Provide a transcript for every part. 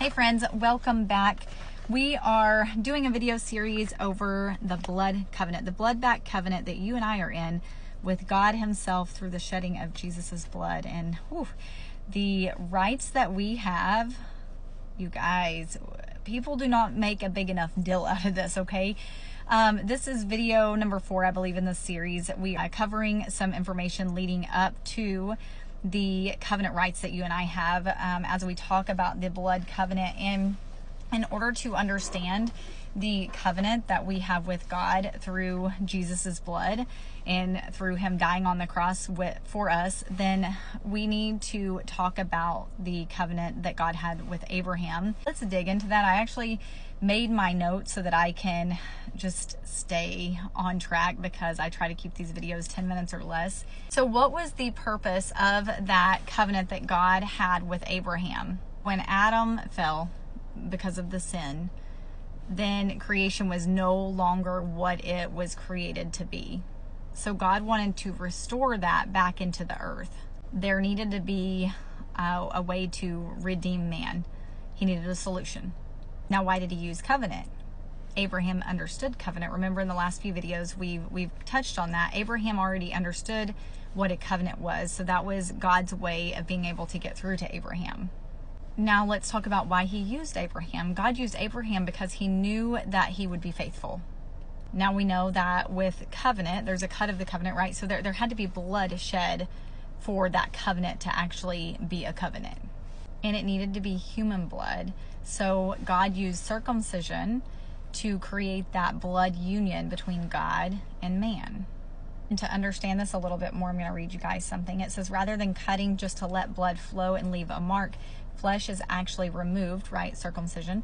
Hey friends, welcome back. We are doing a video series over the blood covenant, the blood-backed covenant that you and I are in with God himself through the shedding of Jesus's blood. And the rights that we have, you guys, people do not make a big enough deal out of this, okay? This is video number 4, I believe, in this series. We are covering some information leading up to the covenant rights that you and I have as we talk about the blood covenant. And in order to understand the covenant that we have with God through Jesus's blood and through him dying on the cross for us, then we need to talk about the covenant that God had with Abraham. Let's dig into that. I actually made my notes so that I can just stay on track because I try to keep these videos 10 minutes or less. So what was the purpose of that covenant that God had with Abraham? When Adam fell because of the sin, then creation was no longer what it was created to be. So God wanted to restore that back into the earth. There needed to be a way to redeem man. He needed a solution. Now, why did he use covenant? Abraham understood covenant. Remember in the last few videos, we've touched on that. Abraham already understood what a covenant was. So that was God's way of being able to get through to Abraham. Now let's talk about why he used Abraham. God used Abraham because he knew that he would be faithful. Now we know that with covenant, there's a cut of the covenant, right? So there had to be blood shed for that covenant to actually be a covenant. And it needed to be human blood. So God used circumcision to create that blood union between God and man. And to understand this a little bit more, I'm going to read you guys something. It says, rather than cutting just to let blood flow and leave a mark, flesh is actually removed, right, circumcision,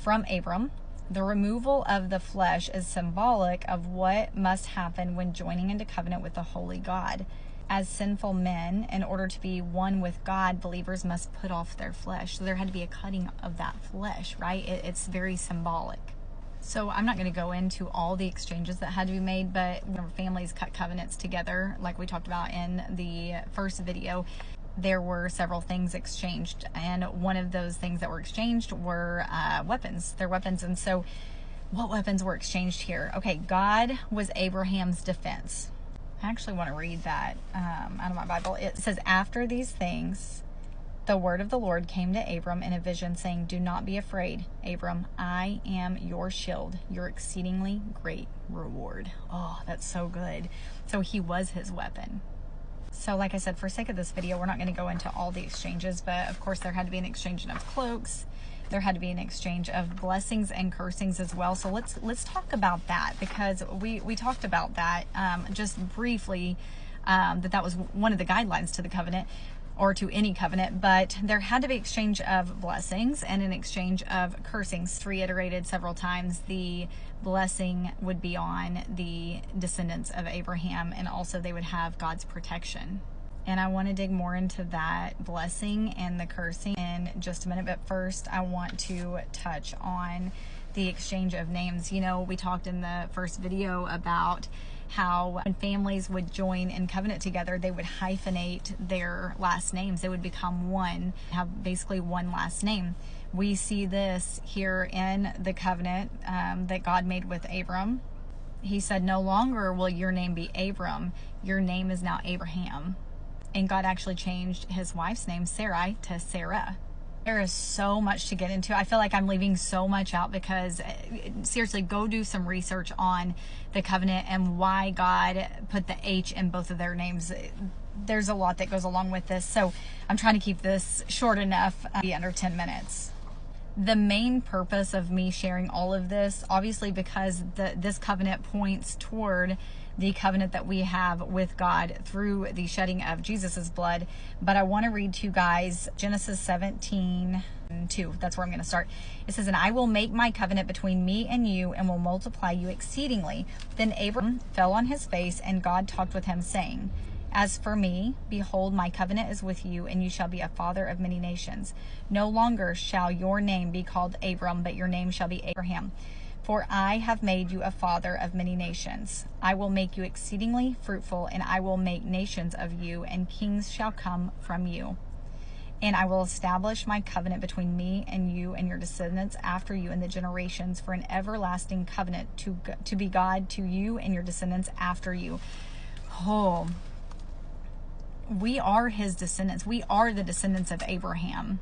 from Abram. The removal of the flesh is symbolic of what must happen when joining into covenant with the holy God. As sinful men, in order to be one with God, believers must put off their flesh. So there had to be a cutting of that flesh, right? It's very symbolic. So I'm not going to go into all the exchanges that had to be made, but when families cut covenants together, like we talked about in the first video, there were several things exchanged. And one of those things that were exchanged were weapons. They're weapons. And so what weapons were exchanged here? Okay, God was Abraham's defense. I actually want to read that out of my Bible. It says, after these things, the word of the Lord came to Abram in a vision, saying, do not be afraid, Abram. I am your shield, your exceedingly great reward. Oh, that's so good. So he was his weapon. So like I said, for sake of this video, we're not going to go into all the exchanges, but of course there had to be an exchange of cloaks. There had to be an exchange of blessings and cursings as well. So let's talk about that, because we talked about that just briefly, that was one of the guidelines to the covenant, or to any covenant, but there had to be exchange of blessings and an exchange of cursings. Reiterated several times, the blessing would be on the descendants of Abraham, and also they would have God's protection. And I want to dig more into that blessing and the cursing in just a minute. But first, I want to touch on the exchange of names. You know, we talked in the first video about how when families would join in covenant together, they would hyphenate their last names. They would become one, have basically one last name. We see this here in the covenant that God made with Abram. He said, no longer will your name be Abram. Your name is now Abraham. And God actually changed his wife's name, Sarai, to Sarah. There is so much to get into. I feel like I'm leaving so much out because seriously, go do some research on the covenant and why God put the H in both of their names. There's a lot that goes along with this. So I'm trying to keep this short enough, be under 10 minutes. The main purpose of me sharing all of this, obviously because this covenant points toward the covenant that we have with God through the shedding of Jesus's blood. But I want to read to you guys Genesis 17:2. That's where I'm going to start. It says, and I will make my covenant between me and you and will multiply you exceedingly. Then Abram fell on his face, and God talked with him, saying, as for me, behold, my covenant is with you, and you shall be a father of many nations. No longer shall your name be called Abram, but your name shall be Abraham. For I have made you a father of many nations. I will make you exceedingly fruitful, and I will make nations of you, and kings shall come from you. And I will establish my covenant between me and you and your descendants after you in the generations for an everlasting covenant to be God to you and your descendants after you. Oh, we are his descendants. We are the descendants of Abraham.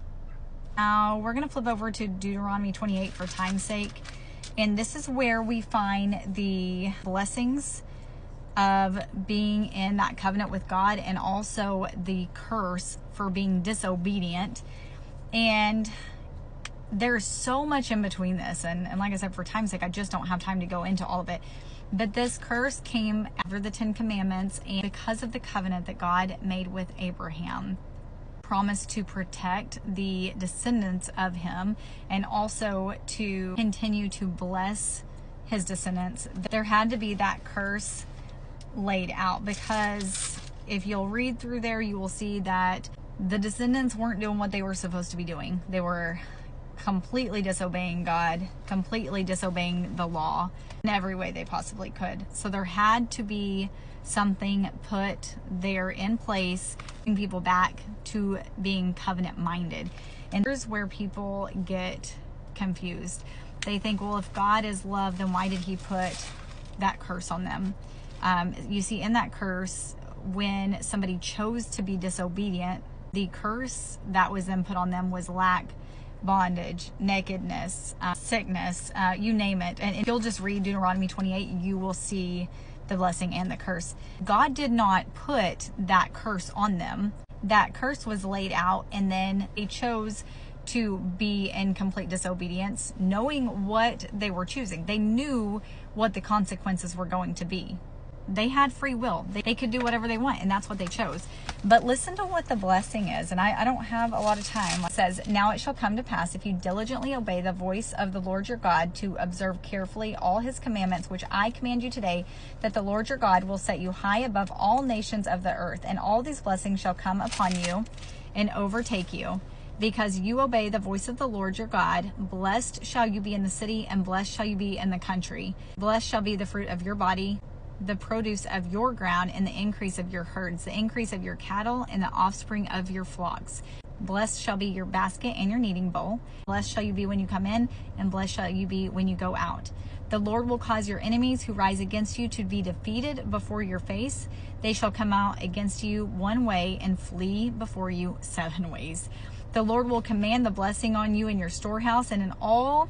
Now we're going to flip over to Deuteronomy 28 for time's sake. And this is where we find the blessings of being in that covenant with God, and also the curse for being disobedient. And there's so much in between this. And like I said, for time's sake, I just don't have time to go into all of it. But this curse came after the 10 Commandments, and because of the covenant that God made with Abraham, promised to protect the descendants of him and also to continue to bless his descendants. There had to be that curse laid out, because if you'll read through there, you will see that the descendants weren't doing what they were supposed to be doing. They were completely disobeying God, completely disobeying the law in every way they possibly could. So there had to be something put there in place, bring people back to being covenant minded. And here's where people get confused. They think, well, if God is love, then why did he put that curse on them? You see, in that curse, when somebody chose to be disobedient, the curse that was then put on them was lack, bondage, nakedness, sickness, you name it. And if you'll just read Deuteronomy 28, you will see the blessing and the curse. God did not put that curse on them. That curse was laid out, and then they chose to be in complete disobedience, knowing what they were choosing. They knew what the consequences were going to be. They had free will. They could do whatever they want, and that's what they chose. But listen to what the blessing is, and I don't have a lot of time. It says, now it shall come to pass, if you diligently obey the voice of the Lord your God, to observe carefully all his commandments, which I command you today, that the Lord your God will set you high above all nations of the earth, and all these blessings shall come upon you and overtake you, because you obey the voice of the Lord your God. Blessed shall you be in the city, and blessed shall you be in the country. Blessed shall be the fruit of your body, the produce of your ground, and the increase of your herds, the increase of your cattle, and the offspring of your flocks. Blessed shall be your basket and your kneading bowl. Blessed shall you be when you come in, and blessed shall you be when you go out. The Lord will cause your enemies who rise against you to be defeated before your face. They shall come out against you one way and flee before you 7 ways. The Lord will command the blessing on you in your storehouse and in all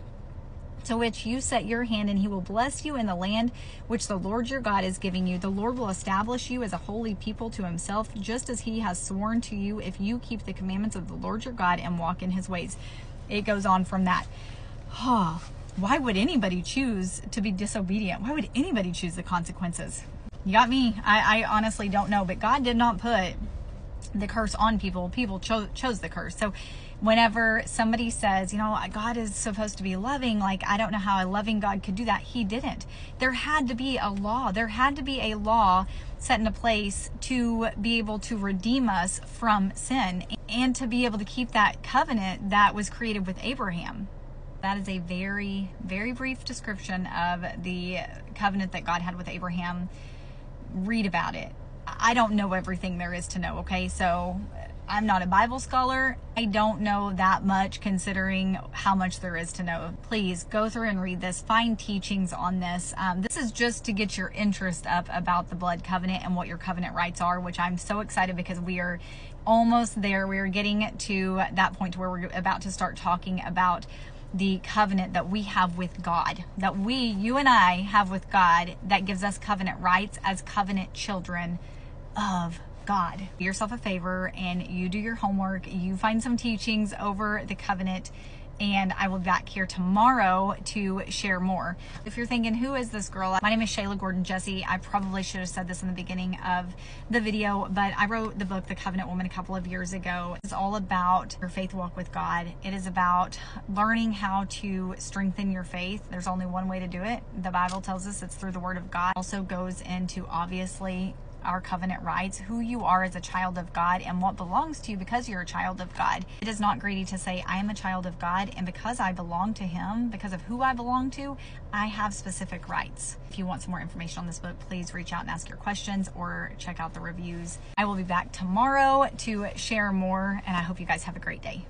to which you set your hand, and he will bless you in the land which the Lord your God is giving you. The Lord will establish you as a holy people to himself, just as he has sworn to you, if you keep the commandments of the Lord your God and walk in his ways. It goes on from that. Why would anybody choose to be disobedient? Why would anybody choose the consequences? You got me. I honestly don't know, but God did not put the curse on people. People chose the curse. So whenever somebody says, you know, God is supposed to be loving, like, I don't know how a loving God could do that. He didn't. There had to be a law. There had to be a law set into place to be able to redeem us from sin and to be able to keep that covenant that was created with Abraham. That is a very, very brief description of the covenant that God had with Abraham. Read about it. I don't know everything there is to know, okay? So I'm not a Bible scholar. I don't know that much considering how much there is to know. Please go through and read this. Find teachings on this. This is just to get your interest up about the blood covenant and what your covenant rights are, which I'm so excited because we are almost there. We are getting to that point where we're about to start talking about the covenant that we have with God, that you and I have with God, that gives us covenant rights as covenant children of God. Do yourself a favor and you do your homework. You find some teachings over the covenant, and I will be back here tomorrow to share more. If you're thinking, who is this girl? My name is Shayla Gordon Jesse. I probably should have said this in the beginning of the video, but I wrote the book, The Covenant Woman, a couple of years ago. It's all about your faith walk with God. It is about learning how to strengthen your faith. There's only one way to do it. The Bible tells us it's through the Word of God. It also goes into, obviously, our covenant rights, who you are as a child of God, and what belongs to you because you're a child of God. It is not greedy to say, I am a child of God, and because I belong to Him, because of who I belong to, I have specific rights. If you want some more information on this book, please reach out and ask your questions or check out the reviews. I will be back tomorrow to share more, and I hope you guys have a great day.